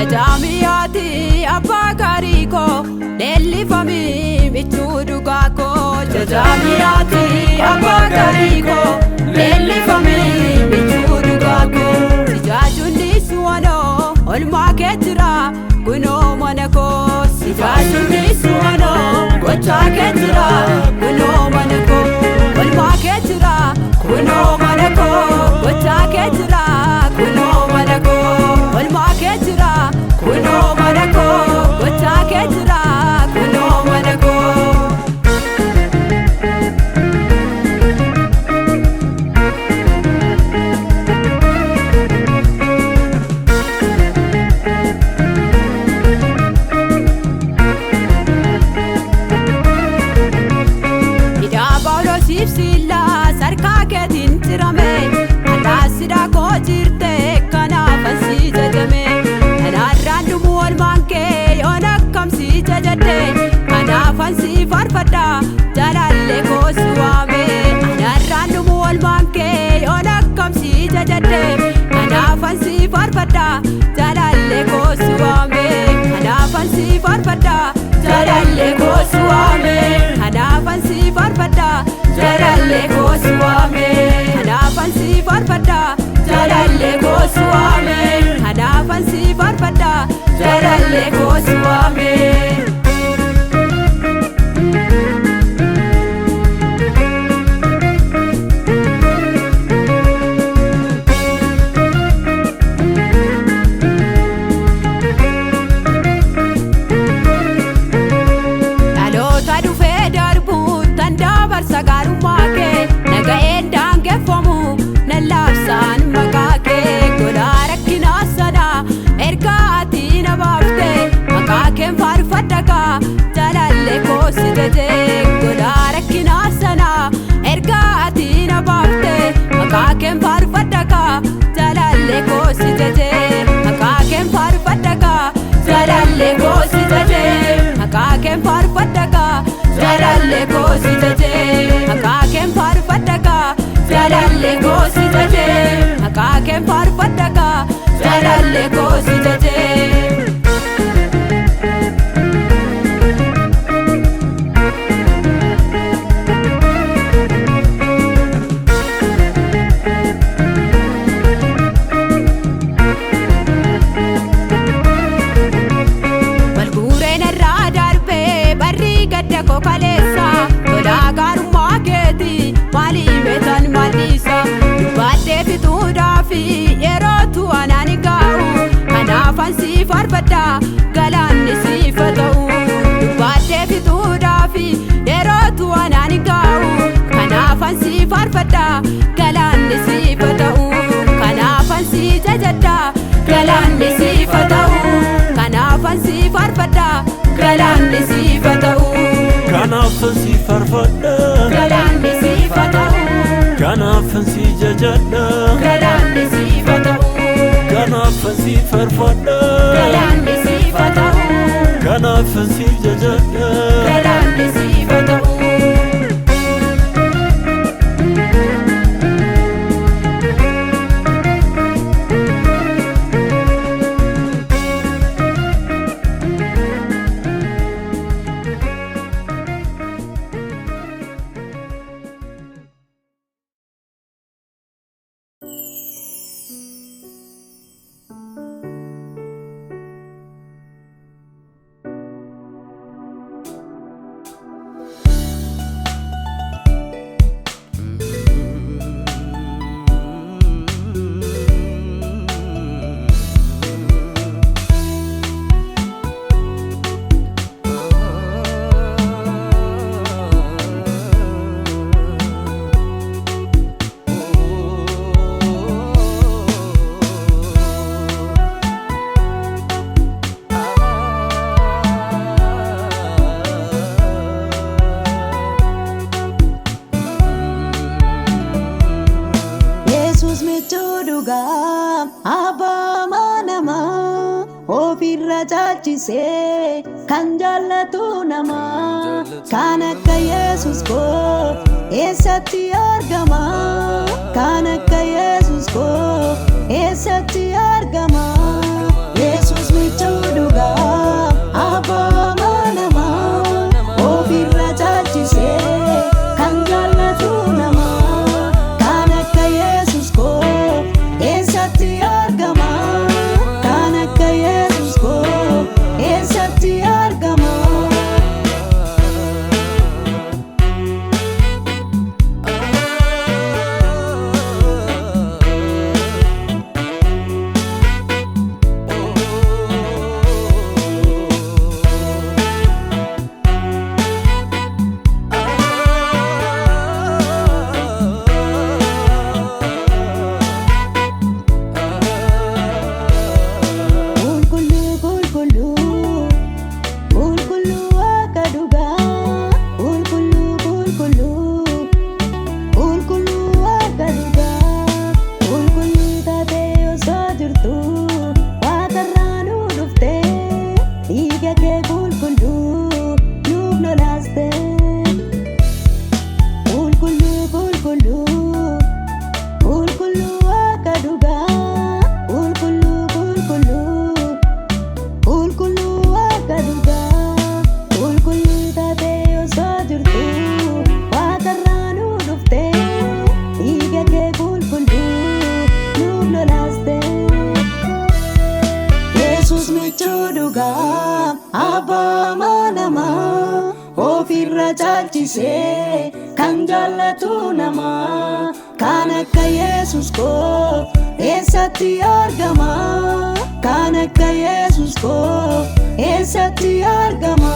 Jajamiyati Abba Gariko Nellifami Michudu Gako Jajamiyati Abba Gariko Nellifami Michudu Gako Sijajundi Suwano Olma Ketira Kuno Manako Sijajundi Suwano Gocha Ketira Kuno Manako Olma Ketira Kuno Manako Gocha Ketira Kuno Manako Olma Ketira Kuno Manako Gocha Ketira Kuno Manako Sibsilla sarka ketin tirame Alasida ko jirte kana fansi jajame Anarrandu muol manke yonakam si jajade Kana fansi farfada jalalle ko suwame Anarrandu muol manke yonakam si jajade Kana fansi farfada jalalle ko suwame Kana fansi farfada jalalle ko suwame Kana fansi farfada Jalalle ko suwame Hanafansi farfada Jalalle ko suwame Hanafansi farfada Jalalle ko suwame Sagarumake nagaenda ngefomu nalafsan makake godarakina sana erkaati nabafte makake farfadaka jalalle ko sidete godarakina sana erkaati nabafte makake farfadaka jalalle ko sidete makake farfadaka jalalle ko sidete makake farfadaka jalalle ko sidete Akakem farfadaka jalalle ko sidete Akakem farfadaka jalalle ko sidete Kalesa tola garuma keti mali metan malisa dubate fitu dafi yerotu anani gau kana fansi farfada galanni sifatau dubate fitu dafi yerotu anani gau kana fansi farfada galanni sifatau kana fansi jajada galanni sifatau kana fansi farfada galanni sifatau Kanafansi farfada Galanni sifatau Kanafansi jajada Galanni sifatau Kanafansi farfada Galanni sifatau Kanafansi jajada Galanni sifatau ofirra caalchisee kan jaallatu nama kan akka Yesuus koo eessatti argama kan akka Yesuus koo eessatti argama Yesuus micha dhugaa abbaa namaa ofirra caalchisee kan jaallatu namaa kan akka Yesus koo eessatti argama kan akka Yesus koo eessatti argama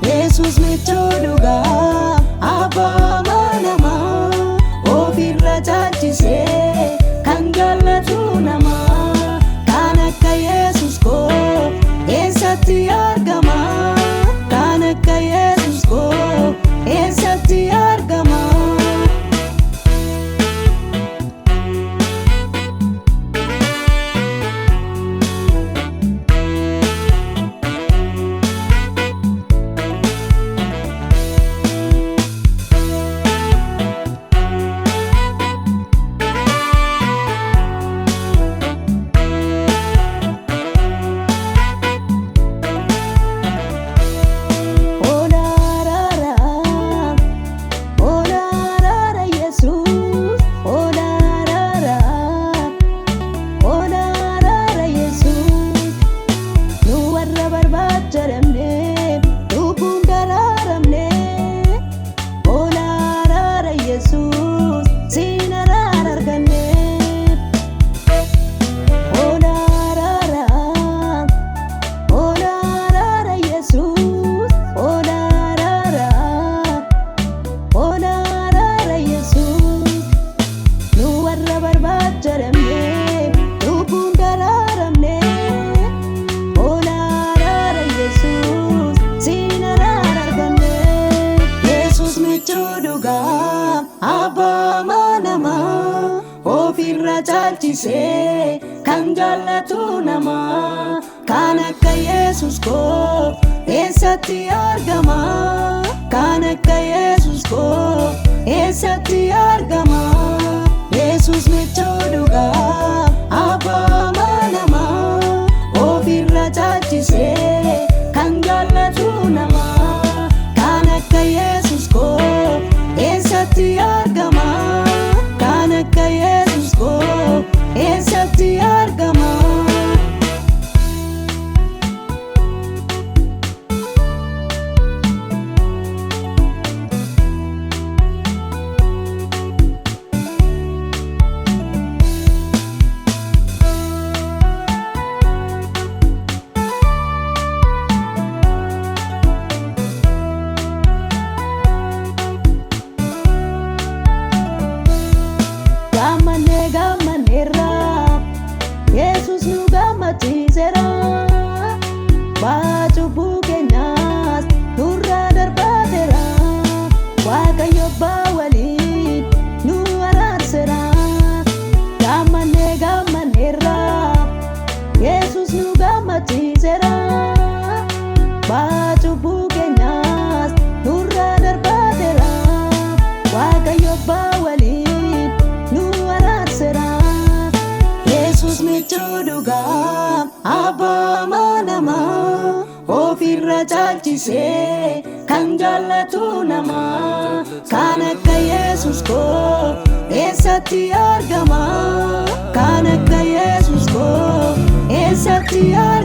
Yesus michuu dhugaa abbaa namaa ofirra caalchisee kan jaallatu namaa kan akka Yesus koo eessatti argama kan akka Yesus koo eessatti argama abbaa namaa ofirra caalchisee kan jaallatu namaa kan akka Yesus koo eessatti argama kan akka Yesus koo eessatti argama Yesus michuu dhugaa abbaa namaa ofirra caalchisee kan jaallatu namaa kan akka Yesus koo eessatti argama kan akka Yesus koo eessatti argama Yesus nu gammachiiseera cubbuu keenyas nurra darbaateera Waaqayyo abbaa waliin nu araarseera gammanneerra Yesus nu gammachiiseera cubbuu keenyas nurra darbaateera Waaqayyo abbaa waliin nu araarseera Yesus michuu dhugaa abbaa namaa ofirra caalchisee kan jaallatu namaa kan akka Yesus koo eessatti argama kan akka Yesus koo eessatti argama